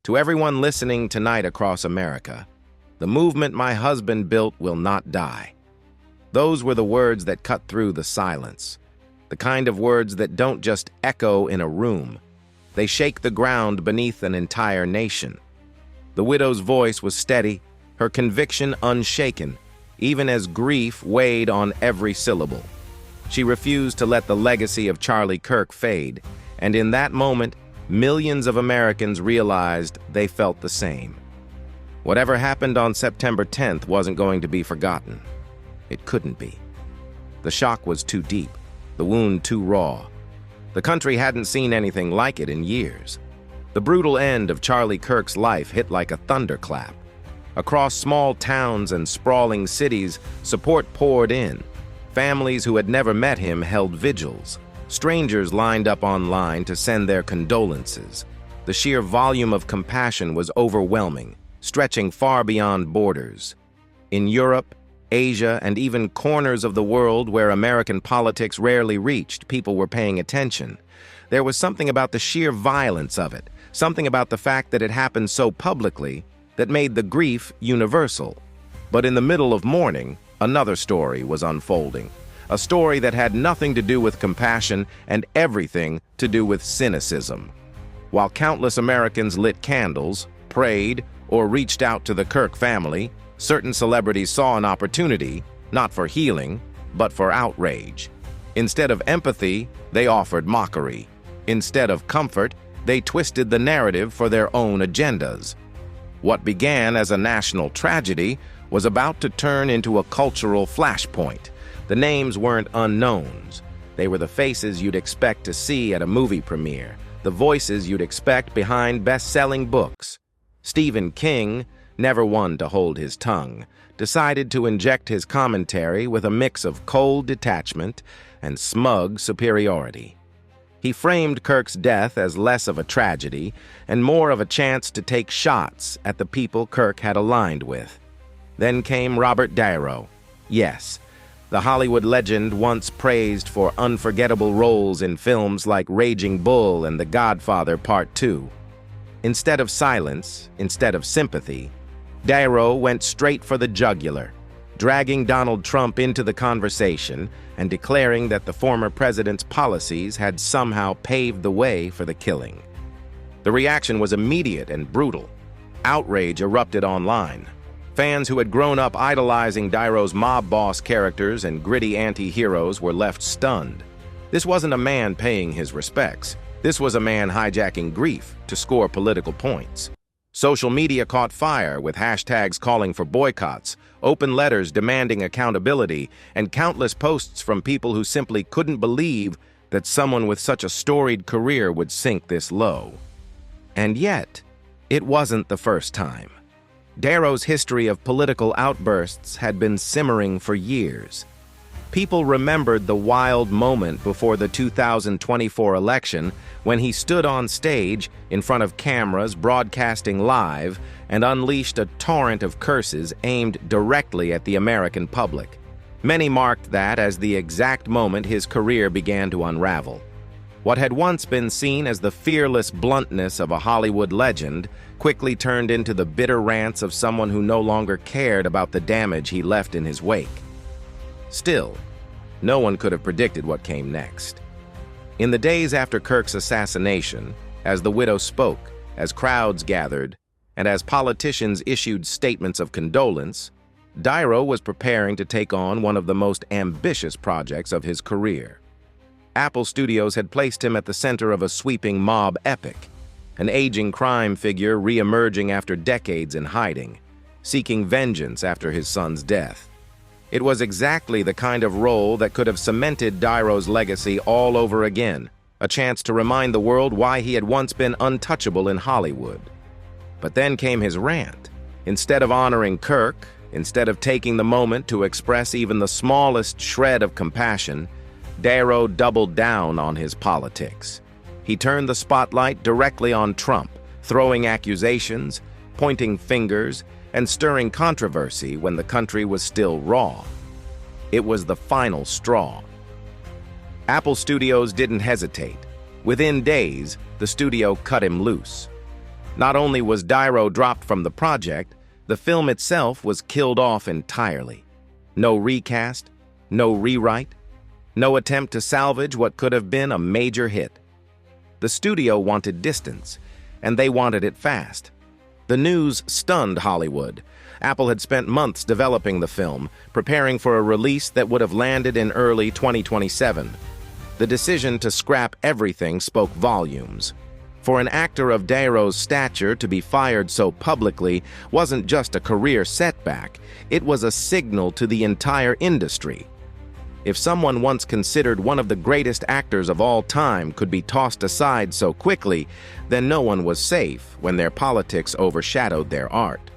To everyone listening tonight across America, the movement my husband built will not die. Those were the words that cut through the silence, the kind of words that don't just echo in a room. They shake the ground beneath an entire nation. The widow's voice was steady, her conviction unshaken, even as grief weighed on every syllable. She refused to let the legacy of Charlie Kirk fade, and in that moment, millions of Americans realized they felt the same. Whatever happened on September 10th wasn't going to be forgotten. It couldn't be. The shock was too deep, the wound too raw. The country hadn't seen anything like it in years. The brutal end of Charlie Kirk's life hit like a thunderclap. Across small towns and sprawling cities, support poured in. Families who had never met him held vigils. Strangers lined up online to send their condolences. The sheer volume of compassion was overwhelming, stretching far beyond borders. In Europe, Asia, and even corners of the world where American politics rarely reached, people were paying attention. There was something about the sheer violence of it, something about the fact that it happened so publicly, that made the grief universal. But in the middle of mourning, another story was unfolding. A story that had nothing to do with compassion and everything to do with cynicism. While countless Americans lit candles, prayed, or reached out to the Kirk family, certain celebrities saw an opportunity, not for healing, but for outrage. Instead of empathy, they offered mockery. Instead of comfort, they twisted the narrative for their own agendas. What began as a national tragedy was about to turn into a cultural flashpoint. The names weren't unknowns. They were the faces you'd expect to see at a movie premiere, the voices you'd expect behind best-selling books. Stephen King, never one to hold his tongue, decided to inject his commentary with a mix of cold detachment and smug superiority. He framed Kirk's death as less of a tragedy and more of a chance to take shots at the people Kirk had aligned with. Then came Robert De Niro. Yes, the Hollywood legend once praised for unforgettable roles in films like Raging Bull and The Godfather Part 2. Instead of silence, instead of sympathy, De Niro went straight for the jugular, dragging Donald Trump into the conversation and declaring that the former president's policies had somehow paved the way for the killing. The reaction was immediate and brutal. Outrage erupted online. Fans who had grown up idolizing De Niro's mob boss characters and gritty anti-heroes were left stunned. This wasn't a man paying his respects. This was a man hijacking grief to score political points. Social media caught fire with hashtags calling for boycotts, open letters demanding accountability, and countless posts from people who simply couldn't believe that someone with such a storied career would sink this low. And yet, it wasn't the first time. De Niro's history of political outbursts had been simmering for years. People remembered the wild moment before the 2024 election when he stood on stage in front of cameras broadcasting live and unleashed a torrent of curses aimed directly at the American public. Many marked that as the exact moment his career began to unravel. What had once been seen as the fearless bluntness of a Hollywood legend quickly turned into the bitter rants of someone who no longer cared about the damage he left in his wake. Still, no one could have predicted what came next. In the days after Kirk's assassination, as the widow spoke, as crowds gathered, and as politicians issued statements of condolence, De Niro was preparing to take on one of the most ambitious projects of his career. Apple Studios had placed him at the center of a sweeping mob epic, an aging crime figure re-emerging after decades in hiding, seeking vengeance after his son's death. It was exactly the kind of role that could have cemented De Niro's legacy all over again, a chance to remind the world why he had once been untouchable in Hollywood. But then came his rant. Instead of honoring Kirk, instead of taking the moment to express even the smallest shred of compassion, De Niro doubled down on his politics. He turned the spotlight directly on Trump, throwing accusations, pointing fingers, and stirring controversy when the country was still raw. It was the final straw. Apple Studios didn't hesitate. Within days, the studio cut him loose. Not only was Dyro dropped from the project, the film itself was killed off entirely. No recast, no rewrite, no attempt to salvage what could have been a major hit. The studio wanted distance, and they wanted it fast. The news stunned Hollywood. Apple had spent months developing the film, preparing for a release that would have landed in early 2027. The decision to scrap everything spoke volumes. For an actor of Dyro's stature to be fired so publicly wasn't just a career setback, it was a signal to the entire industry. If someone once considered one of the greatest actors of all time could be tossed aside so quickly, then no one was safe when their politics overshadowed their art.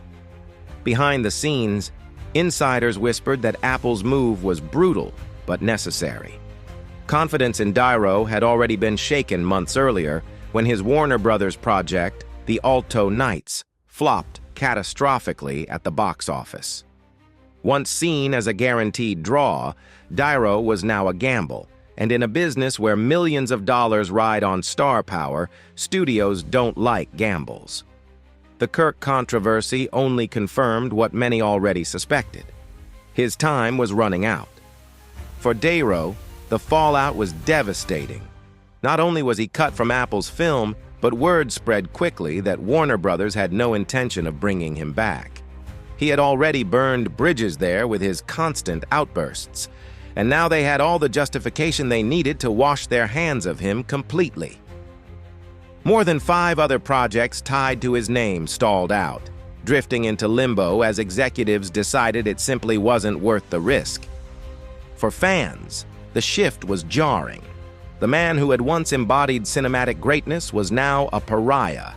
Behind the scenes, insiders whispered that Apple's move was brutal but necessary. Confidence in Dyro had already been shaken months earlier when his Warner Brothers project, The Alto Knights, flopped catastrophically at the box office. Once seen as a guaranteed draw, Dyro was now a gamble, and in a business where millions of dollars ride on star power, studios don't like gambles. The Kirk controversy only confirmed what many already suspected. His time was running out. For Dyro, the fallout was devastating. Not only was he cut from Apple's film, but word spread quickly that Warner Brothers had no intention of bringing him back. He had already burned bridges there with his constant outbursts, and now they had all the justification they needed to wash their hands of him completely. More than 5 other projects tied to his name stalled out, drifting into limbo as executives decided it simply wasn't worth the risk. For fans, the shift was jarring. The man who had once embodied cinematic greatness was now a pariah.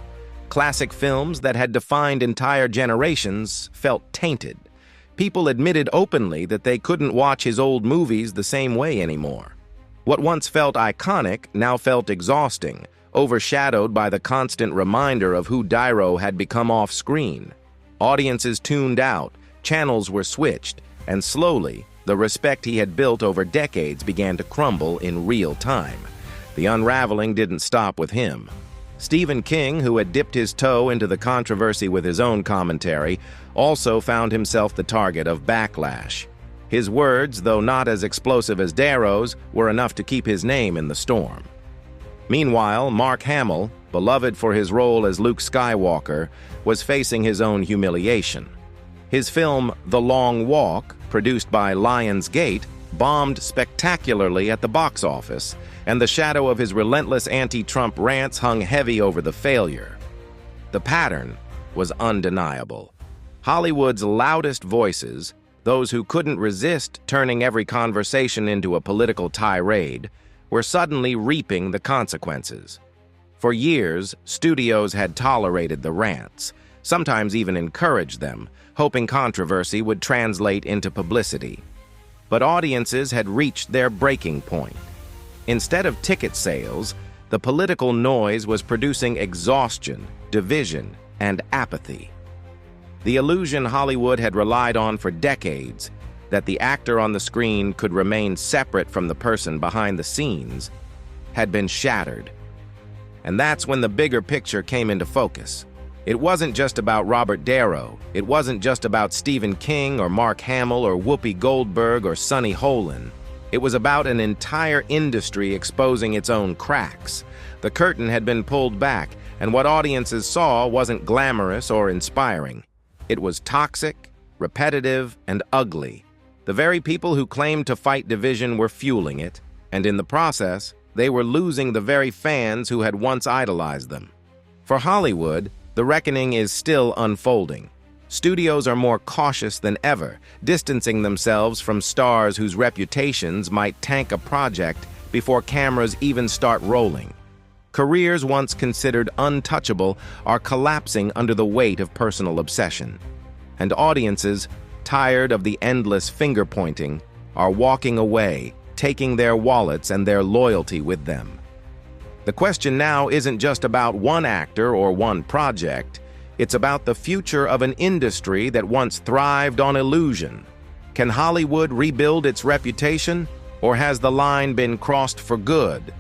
Classic films that had defined entire generations felt tainted. People admitted openly that they couldn't watch his old movies the same way anymore. What once felt iconic now felt exhausting, overshadowed by the constant reminder of who Dyro had become off-screen. Audiences tuned out, channels were switched, and slowly, the respect he had built over decades began to crumble in real time. The unraveling didn't stop with him. Stephen King, who had dipped his toe into the controversy with his own commentary, also found himself the target of backlash. His words, though not as explosive as Dyro's, were enough to keep his name in the storm. Meanwhile, Mark Hamill, beloved for his role as Luke Skywalker, was facing his own humiliation. His film, The Long Walk, produced by Lionsgate, bombed spectacularly at the box office, and the shadow of his relentless anti-Trump rants hung heavy over the failure. The pattern was undeniable. Hollywood's loudest voices, those who couldn't resist turning every conversation into a political tirade, were suddenly reaping the consequences. For years, studios had tolerated the rants, sometimes even encouraged them, hoping controversy would translate into publicity. But audiences had reached their breaking point. Instead of ticket sales, the political noise was producing exhaustion, division, and apathy. The illusion Hollywood had relied on for decades, that the actor on the screen could remain separate from the person behind the scenes, had been shattered. And that's when the bigger picture came into focus. It wasn't just about Robert Dyro. It wasn't just about Stephen King or Mark Hamill or Whoopi Goldberg or Sonny Holland. It was about an entire industry exposing its own cracks. The curtain had been pulled back, and what audiences saw wasn't glamorous or inspiring. It was toxic, repetitive, and ugly. The very people who claimed to fight division were fueling it, and in the process, they were losing the very fans who had once idolized them. For Hollywood, the reckoning is still unfolding. Studios are more cautious than ever, distancing themselves from stars whose reputations might tank a project before cameras even start rolling. Careers once considered untouchable are collapsing under the weight of personal obsession. And audiences, tired of the endless finger-pointing, are walking away, taking their wallets and their loyalty with them. The question now isn't just about one actor or one project. It's about the future of an industry that once thrived on illusion. Can Hollywood rebuild its reputation, or has the line been crossed for good?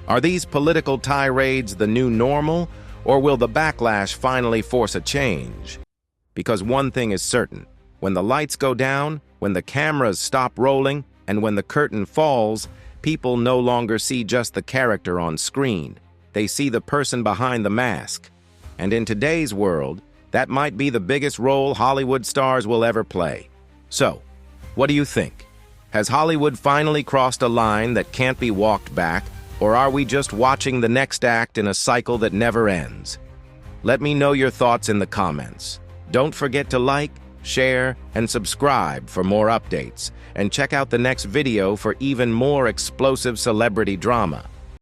Are these political tirades the new normal, Or will the backlash finally force a change? Because one thing is certain, when the lights go down, when the cameras stop rolling, and when the curtain falls, people no longer see just the character on screen. They see the person behind the mask. And in today's world, that might be the biggest role Hollywood stars will ever play. So, what do you think? Has Hollywood finally crossed a line that can't be walked back, or are we just watching the next act in a cycle that never ends? Let me know your thoughts in the comments. Don't forget to like, share, and subscribe for more updates, and check out the next video for even more explosive celebrity drama.